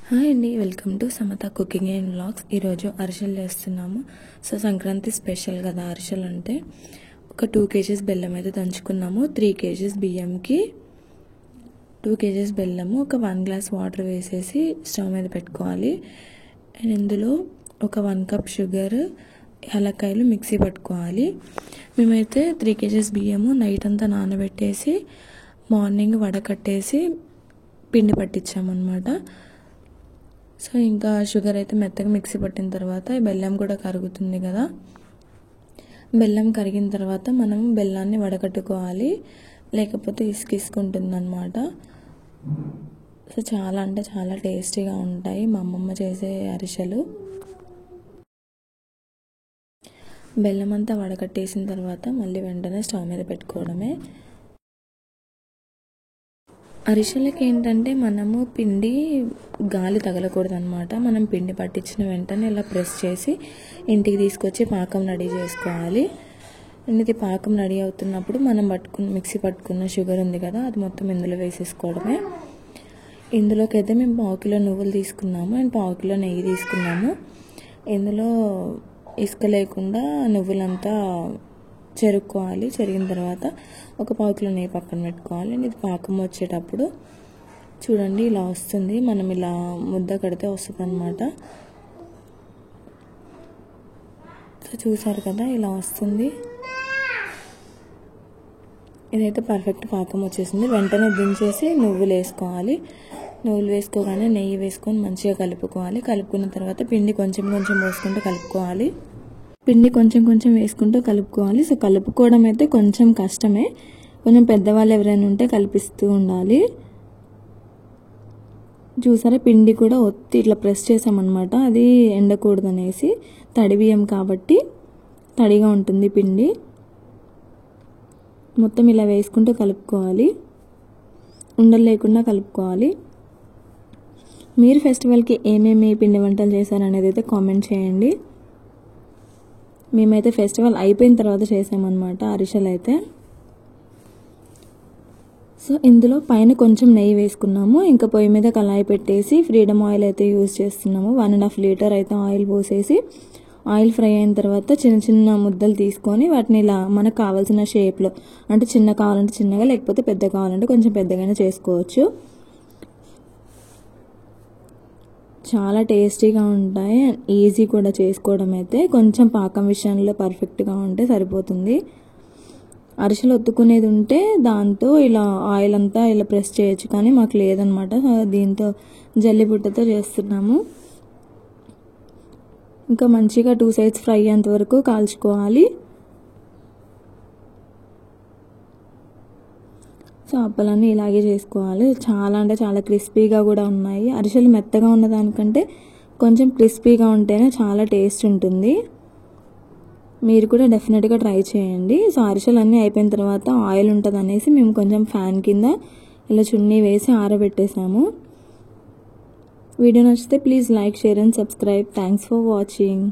Hi అండి, welcome to Samatha cooking and vlogs. ఈరోజు అరిసెలు చేస్తున్నాము. సో సంక్రాంతి స్పెషల్ కదా అరిసెలు అంటే. ఒక 2 kgs బెల్లం అయితే దంచుకున్నాము. 3 kgs బియ్యంకి 2 kgs బెల్లము, ఒక 1 గ్లాస్ వాటర్ వేసేసి స్టవ్ మీద పెట్టుకోవాలి. అండ్ ఇందులో ఒక 1 కప్ షుగర్, యాలక్కాయలు మిక్సీ పట్టుకోవాలి. మేమైతే 3 kgs బియ్యము నైట్ అంతా నానబెట్టేసి మార్నింగ్ వడకట్టేసి పిండి పట్టించామన్నమాట. సో ఇంకా షుగర్ అయితే మెత్తగా మిక్సీ పట్టిన తర్వాత బెల్లం కూడా కరుగుతుంది కదా. బెల్లం కరిగిన తర్వాత మనం బెల్లాన్ని వడకట్టుకోవాలి, లేకపోతే ఇసుకుంటుంది అన్నమాట. సో చాలా అంటే చాలా టేస్టీగా ఉంటాయి మా అమ్మమ్మ చేసే అరిసెలు. బెల్లం అంతా వడకట్టేసిన తర్వాత మళ్ళీ వెంటనే స్టవ్ మీద పెట్టుకోవడమే. అరిసెలకి ఏంటంటే మనము పిండి గాలి తగలకూడదు అనమాట. మనం పిండి పట్టించిన వెంటనే ఇలా ప్రెస్ చేసి ఇంటికి తీసుకొచ్చి పాకం రెడీ చేసుకోవాలి. ఇది పాకం రెడీ అవుతున్నప్పుడు మనం మిక్సీ పట్టుకున్న షుగర్ ఉంది కదా, అది మొత్తం ఇందులో వేసేసుకోవడమే. ఇందులోకి అయితే మేము 1/2 కిలో నువ్వులు తీసుకున్నాము అండ్ 1/2 కిలో నెయ్యి తీసుకున్నాము. ఇందులో ఇసుక లేకుండా నువ్వులంతా చెరుక్కోవాలి. చెరిగిన తర్వాత ఒక 1/2 కిలో నెయ్యి పక్కన పెట్టుకోవాలి. అండ్ ఇది పాకం వచ్చేటప్పుడు చూడండి ఇలా వస్తుంది. మనం ఇలా ముద్ద కడితే వస్తుంది అన్నమాట. సో చూసారు కదా ఇలా వస్తుంది. ఇదైతే పర్ఫెక్ట్ పాకం వచ్చేసింది. వెంటనే దించేసి నువ్వులు వేసుకోవాలి. నువ్వులు వేసుకోగానే నెయ్యి వేసుకొని మంచిగా కలుపుకోవాలి. కలుపుకున్న తర్వాత పిండి కొంచెం కొంచెం పోసుకుంటూ కలుపుకోవాలి. పిండి కొంచెం కొంచెం వేసుకుంటూ కలుపుకోవాలి. సో కలుపుకోవడం అయితే కొంచెం కష్టమే. కొంచెం పెద్దవాళ్ళు ఎవరైనా ఉంటే కలిపిస్తూ ఉండాలి. చూసారా పిండి కూడా ఒత్తి ఇట్లా ప్రెస్ చేసామన్నమాట. అది ఎండకూడదు అనేసి, తడి బియ్యం కాబట్టి తడిగా ఉంటుంది పిండి. మొత్తం ఇలా వేసుకుంటూ కలుపుకోవాలి, ఉండలు లేకుండా కలుపుకోవాలి. మీరు ఫెస్టివల్కి ఏమేమి పిండి వంటలు చేశారనేది అయితే కామెంట్ చేయండి. మేమైతే ఫెస్టివల్ అయిపోయిన తర్వాత చేసామన్నమాట అరిసెలు అయితే. సో ఇందులో పైన కొంచెం నెయ్యి వేసుకున్నాము. ఇంకా పొయ్యి మీద కళాయి పెట్టేసి ఫ్రీడమ్ ఆయిల్ అయితే యూజ్ చేస్తున్నాము. 1.5 లీటర్ అయితే ఆయిల్ పోసేసి, ఆయిల్ ఫ్రై అయిన తర్వాత చిన్న చిన్న ముద్దలు తీసుకొని వాటిని ఇలా మనకు కావాల్సిన షేప్లో, అంటే చిన్న కావాలంటే చిన్నగా, లేకపోతే పెద్ద కావాలంటే కొంచెం పెద్దగానే చేసుకోవచ్చు. చాలా టేస్టీగా ఉంటాయి, ఈజీ కూడా చేసుకోవడం అయితే. కొంచెం పాకం విషయంలో పర్ఫెక్ట్గా ఉంటే సరిపోతుంది. అరిసెలు ఒత్తుకునేది ఉంటే దాంతో ఇలా ఆయిల్ అంతా ఇలా ప్రెస్ చేయొచ్చు, కానీ మాకు లేదనమాట. దీంతో జల్లిబుట్టతో చేస్తున్నాము. ఇంకా మంచిగా 2 సైడ్స్ ఫ్రై అయ్యేంత వరకు కాల్చుకోవాలి. సో అప్పలన్నీ ఇలాగే చేసుకోవాలి. చాలా అంటే చాలా క్రిస్పీగా కూడా ఉన్నాయి. అరిసెలు మెత్తగా ఉన్నదానికంటే కొంచెం క్రిస్పీగా ఉంటేనే చాలా టేస్ట్ ఉంటుంది. మీరు కూడా డెఫినెట్గా ట్రై చేయండి. సో అరిసెలు అన్నీ అయిపోయిన తర్వాత ఆయిల్ ఉంటుంది అనేసి మేము కొంచెం ఫ్యాన్ కింద ఇలా చున్నీ వేసి ఆరబెట్టేసాము. వీడియో నచ్చితే please like, share and subscribe. Thanks for watching.